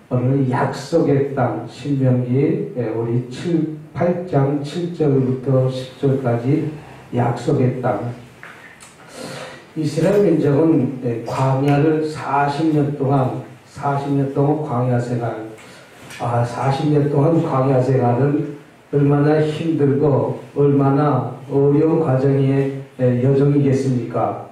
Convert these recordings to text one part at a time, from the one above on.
오늘 약속의 땅 신명기 우리 8장 7절부터 10절까지 약속의 땅. 이스라엘 민족은 광야를 40년 동안 광야 생활. 40년 동안 광야 생활은 얼마나 힘들고 얼마나 어려운 과정의 여정이겠습니까?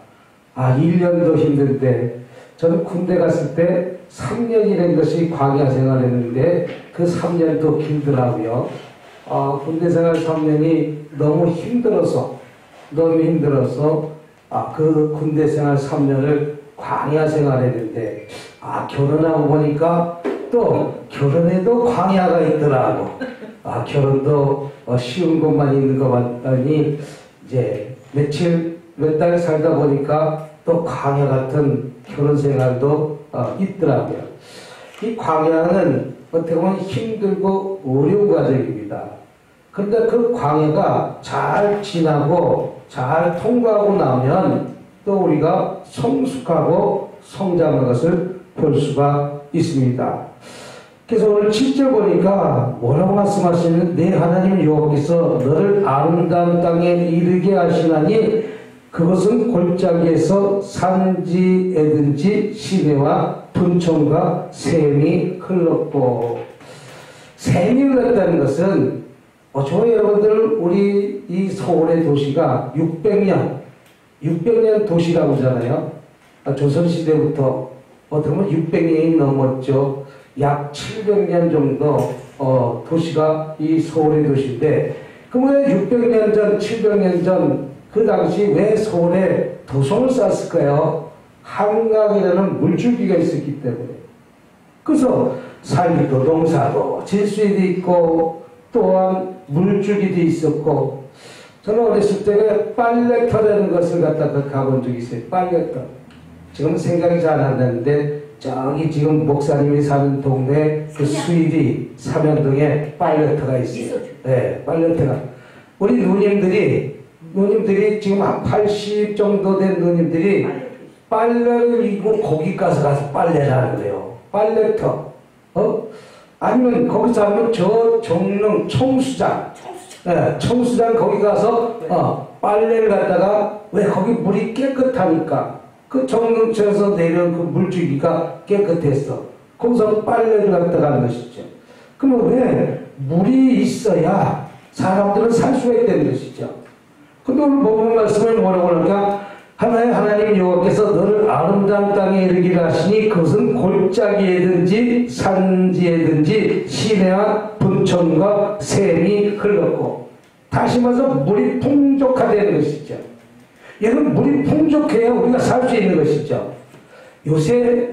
1년도 힘든데, 저는 군대 갔을 때 3년이라는 것이 광야 생활했는데 그 3년도 길더라고요. 군대 생활 3년이 너무 힘들어서 그 군대 생활 3년을 광야 생활했는데, 결혼하고 보니까 또 결혼에도 광야가 있더라고. 결혼도 쉬운 것만 있는 것 같더니 이제 몇 달 살다 보니까 또 광야 같은 결혼 생활도 있더라고요. 이 광야는 어떻게 보면 힘들고 어려운 과정입니다. 그런데 그 광야가 잘 지나고 잘 통과하고 나면 또 우리가 성숙하고 성장하는 것을 볼 수가 있습니다. 그래서 오늘 7절 보니까 뭐라고 말씀하시는, 내 하나님 여호와께서 너를 아름다운 땅에 이르게 하시나니 그것은 골짜기에서 산지에든지 시내와 분촌과 샘이 흘렀고. 샘이 흘렀다는 것은 저희 여러분들 우리 이 서울의 도시가 600년 도시라고 하잖아요. 조선시대부터 어떻게 보면 600년이 넘었죠. 약 700년 정도 도시가 이 서울의 도시인데, 그러면 600년 전, 700년 전 그 당시 왜 서울에 도성을 쌓았을까요? 한강이라는 물줄기가 있었기 때문에. 그래서 산도 농사도 질수도 있고 또한 물줄기도 있었고, 저는 어렸을 때 빨래터라는 것을 갖다가 가본 적이 있어요. 빨래터. 지금 생각이 잘 안 나는데 저기 지금 목사님이 사는 동네 그 수일이 삼연동에 빨래터가 있어요. 네, 빨래터가. 우리 누님들이 지금 한 80 정도 된 누님들이 빨래를 입고 거기 가서 빨래를 하는 거예요. 빨래터. 아니면 거기서 하면 저 정릉 청수장. 네, 청수장 거기 가서 빨래를 갖다가, 왜 거기 물이 깨끗하니까. 그 정릉천에서 내려온 그 물줄기가 깨끗했어. 거기서 빨래를 갖다가 하는 것이죠. 그러면 왜 물이 있어야 사람들은 살 수가 있다는 것이죠. 근데 오늘 본문 말씀을 뭐라고 하니까, 하나님 여호와께서 너를 아름다운 땅에 이르기를 하시니 그것은 골짜기에든지 산지에든지 시내와 분촌과 샘이 흘렀고. 다시 말해서 물이 풍족하다는 것이죠. 여러분, 물이 풍족해야 우리가 살 수 있는 것이죠. 요새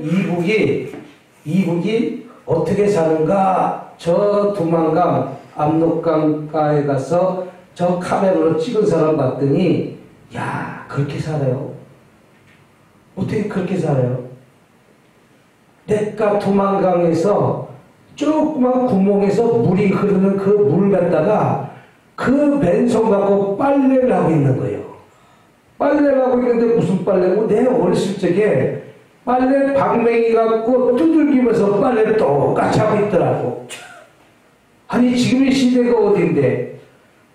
이북이 어떻게 사는가, 저 두만강 압록강가에 가서 저 카메라로 찍은 사람 봤더니, 야, 그렇게 살아요. 어떻게 그렇게 살아요? 내가 두만강에서 조그만 구멍에서 물이 흐르는 그 물 갖다가 그 맨손 갖고 빨래를 하고 있는 거예요. 빨래를 하고 있는데 무슨 빨래고, 내 어렸을 적에 빨래 방맹이 갖고 두들기면서 빨래를 똑같이 하고 있더라고. 아니, 지금의 시대가 어딘데?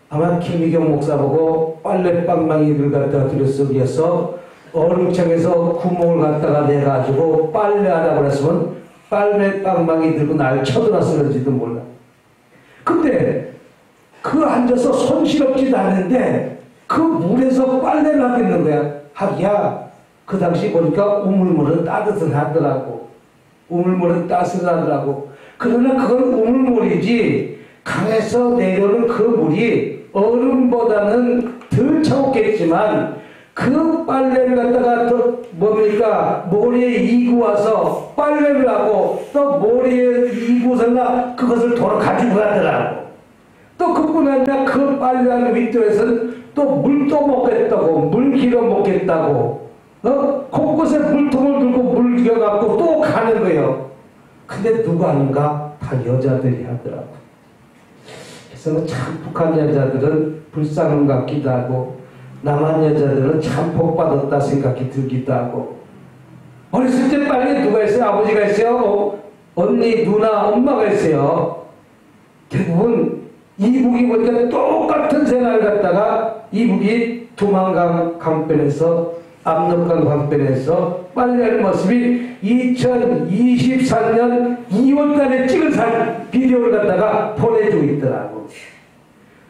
아마 김미경 목사 보고 빨래 방망이를 갖다가 들여쓰기해서 얼음창에서 구멍을 갖다가 내가지고 빨래하라고 그랬으면 빨래 방망이 들고 날 쳐들었을지도 몰라. 근데 그 앉아서 손실없지도 않은데 그 물에서 빨래를 하겠는 거야. 하기야, 그 당시 보니까 우물물은 따뜻하더라고. 우물물은 따뜻하더라고. 그러나 그건 우물물이지 강에서 내려오는 그 물이 얼음보다는 덜 차갑겠지만, 그 빨래를 갖다가 또 뭡니까? 모래에 이고 와서 빨래를 하고 또 모래에 이고서나 그것을 도로 가지고 가더라고. 또 그뿐 아니라 그 빨래하는 윗도에서는 또 물도 먹겠다고, 물기로 먹겠다고, 곳곳에 물통을 들고 물 기어갖고 또 가는 거예요. 근데 누가 하는가? 다 여자들이 하더라고. 그래서 참 북한 여자들은 불쌍한 것 같기도 하고, 남한 여자들은 참 복받았다 생각이 들기도 하고. 어렸을 때 빨래 누가 했어요? 아버지가 했어요? 언니, 누나, 엄마가 있어요. 대부분 이북이 보니까 똑같은 생활을 갖다가 이북이 두만강 강변에서 압록강 강변에서 빨래하는 모습이 2023년 2월달에 찍은 비디오를 갖다가 보내주고 있더라고.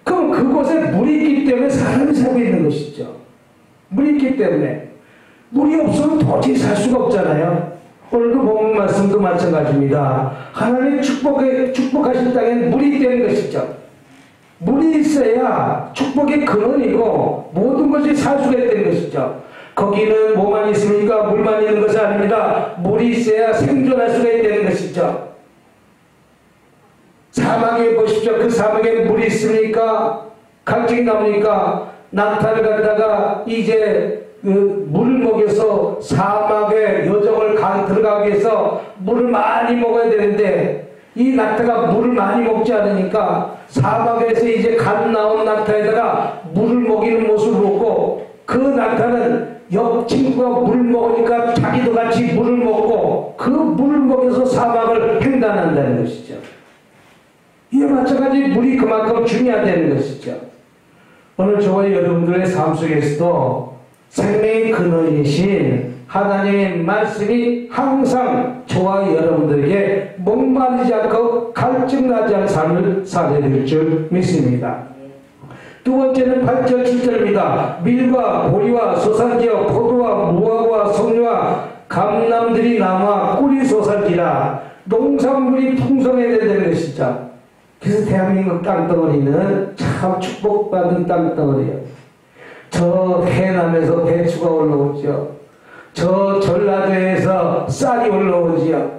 그럼 그곳에 물이 있기 때문에 사람이 살고 있는 것이죠. 물이 있기 때문에. 물이 없으면 도저히 살 수가 없잖아요. 오늘도 본 말씀도 마찬가지입니다. 하나님 축복하신 땅엔 물이 있다는 것이죠. 물이 있어야 축복의 근원이고 모든 것이 살 수가 있다는 것이죠. 거기는 뭐만 있습니까? 물만 있는 것이 아닙니다. 물이 있어야 생존할 수가 있다는 것이죠. 사막에 보십시오. 그 사막에 물이 있습니까? 갈증이 나오니까 낙타를 갖다가 이제 그 물을 먹여서 사막의 여정을 들어가기 위해서 물을 많이 먹어야 되는데 이 낙타가 물을 많이 먹지 않으니까 사막에서 이제 갓 나온 낙타에다가 물을 먹이는 모습을 보고 그 낙타는 옆 친구가 물을 먹으니까 자기도 같이 물을 먹고 그 물을 먹여서 사막을 횡단한다는 것이죠. 이에 마찬가지 물이 그만큼 중요하다는 것이죠. 오늘 저와 여러분들의 삶 속에서도 생명의 근원이신 하나님의 말씀이 항상 저와 여러분들에게 목마르지 않고 갈증나지 않은 삶을 살아야 될 줄 믿습니다. 두 번째는 8절 7절입니다. 밀과 보리와 소산지와 포도와 무화과와 석류와 감람들이 남아 꿀이 솟았기라. 농산물이 풍성해야 되는 것이죠. 그래서 대한민국 땅덩어리는 참 축복받은 땅덩어리예요. 저 해남에서 배추가 올라오죠. 저 전라도에서 쌀이 올라오지요.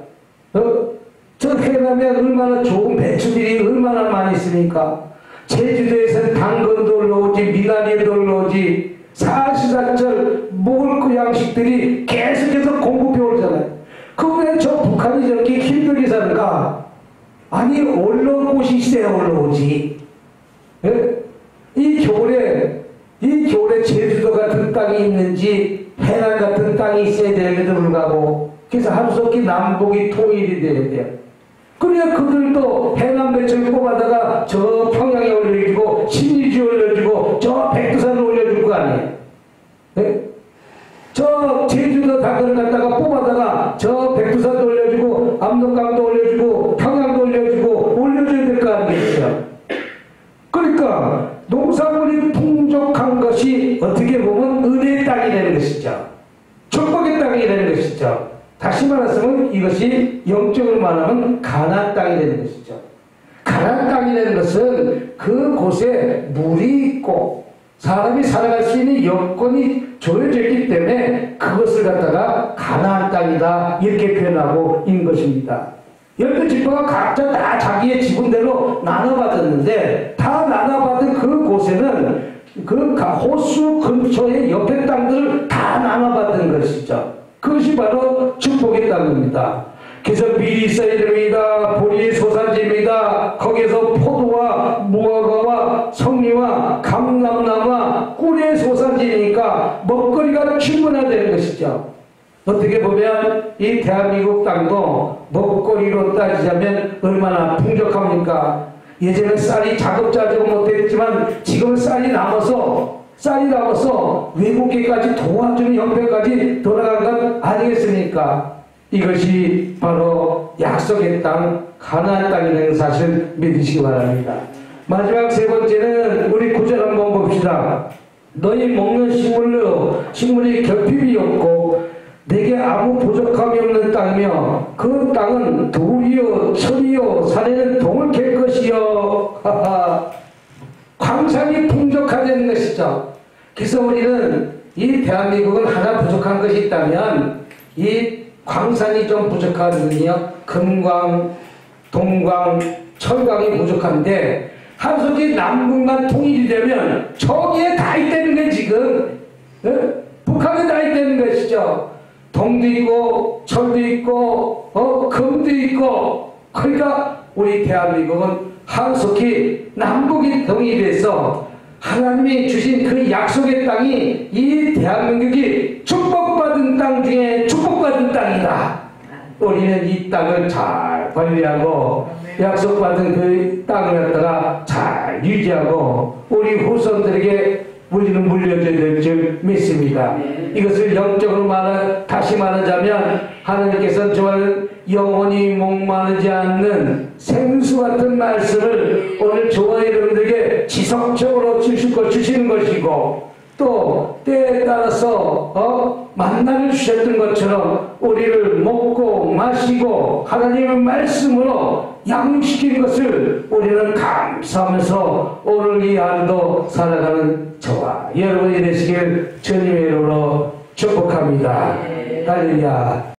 저 해남에 얼마나 좋은 배추들이 얼마나 많이 있습니까? 제주도에서는 당근도 올라오지, 미나리도 올라오지, 사시사철 먹을 그 양식들이 계속해서 공급해 오잖아요. 그럼 왜 저 북한이 저렇게 힘들게 사는가? 아니, 올라올 곳이 있어야 올라오지. 예? 이 겨울에 제주도 같은 땅이 있는지 해남 같은 땅이 있어야 되는데도 불구하고 그래서 하루속히 남북이 통일이 돼야 돼요. 그래야 그들도 해남 배추를 뽑아다가 저 평양에 올려주고 신의주에 올려주고 저 백두산에 올려줄 거 아니에요. 네? 저 제주도 당근을 갖다가 뽑아다가 저 백두산도 올려주고 압록강도 올려주고 평양도 올려주고 올려줘야 될 거 아니겠어요. 그러니까 농산물이 풍족한 것이 어떻게 보면 은혜의 땅이 되는 것이죠. 축복의 땅이 되는 것이죠. 다시 말하면 이것이 영적으로 말하면 가나안 땅이 되는 것이죠. 가나안 땅이 되는 것은 그곳에 물이 있고 사람이 살아갈 수 있는 여건이 조여져 있기 때문에 그것을 갖다가 가나안 땅이다 이렇게 표현하고 있는 것입니다. 10개 지파가 각자 다 자기의 지분대로 나눠받았는데 다 나눠받은 그곳에는 그 호수 근처의 옆에 땅들을 다 나눠받은 것이죠. 그것이 바로 축복의 땅입니다. 그래서 밀이 있어야 됩니다. 보리의 소산지입니다. 거기에서 포도와 무화과와 석류와 감람나무와 꿀의 소산지니까 먹거리가 충분하다는 것이죠. 어떻게 보면 이 대한민국 땅도 먹거리로 따지자면 얼마나 풍족합니까? 예전에 쌀이 자급자족 못했지만 지금은 쌀이 남아서 외국계까지 도와주는 형편까지 돌아간 것 아니겠습니까? 이것이 바로 약속의 땅, 가나안 땅이라는 사실 믿으시기 바랍니다. 마지막 세 번째는 우리 구절 한번 봅시다. 너희 먹는 식물이 결핍이 없고 내게 아무 부족함이 없는 땅이며 그 땅은 돌이요 철이요 산에는 동을 캘 것이요. 광산이 풍족하다는 것이죠. 그래서 우리는 이 대한민국은 하나 부족한 것이 있다면 이 광산이 좀 부족하거든요. 금광, 동광, 철광이 부족한데 한솔지 남북만 통일이 되면 저기에 다 있다는 게 지금 북한에 다 있다는 것이죠. 동도 있고 철도 있고 금도 있고 그러니까 우리 대한민국은 한속히 남북이 통일돼서 하나님이 주신 그 약속의 땅이 이 대한민국이 축복받은 땅 중에 축복받은 땅이다. 우리는 이 땅을 잘 잘 관리하고 약속받은 그 땅을 갖다가 잘 유지하고 우리 후손들에게 우리는 물려줘야 될 줄 믿습니다. 이것을 영적으로 다시 말하자면 하나님께서는 좋아하는 영원히 목마르지 않는 생수 같은 말씀을 오늘 좋아하는 여러분들에게 지속적으로 주시는 것이고 또 때에 따라서 만나를 주셨던 것처럼 우리를 먹고 마시고 하나님의 말씀으로 양육시키는 것을 우리는 감사하면서 오늘 이 하루도 살아가는 저와 여러분이 되시길 주님의 이름으로 축복합니다. 할렐루야.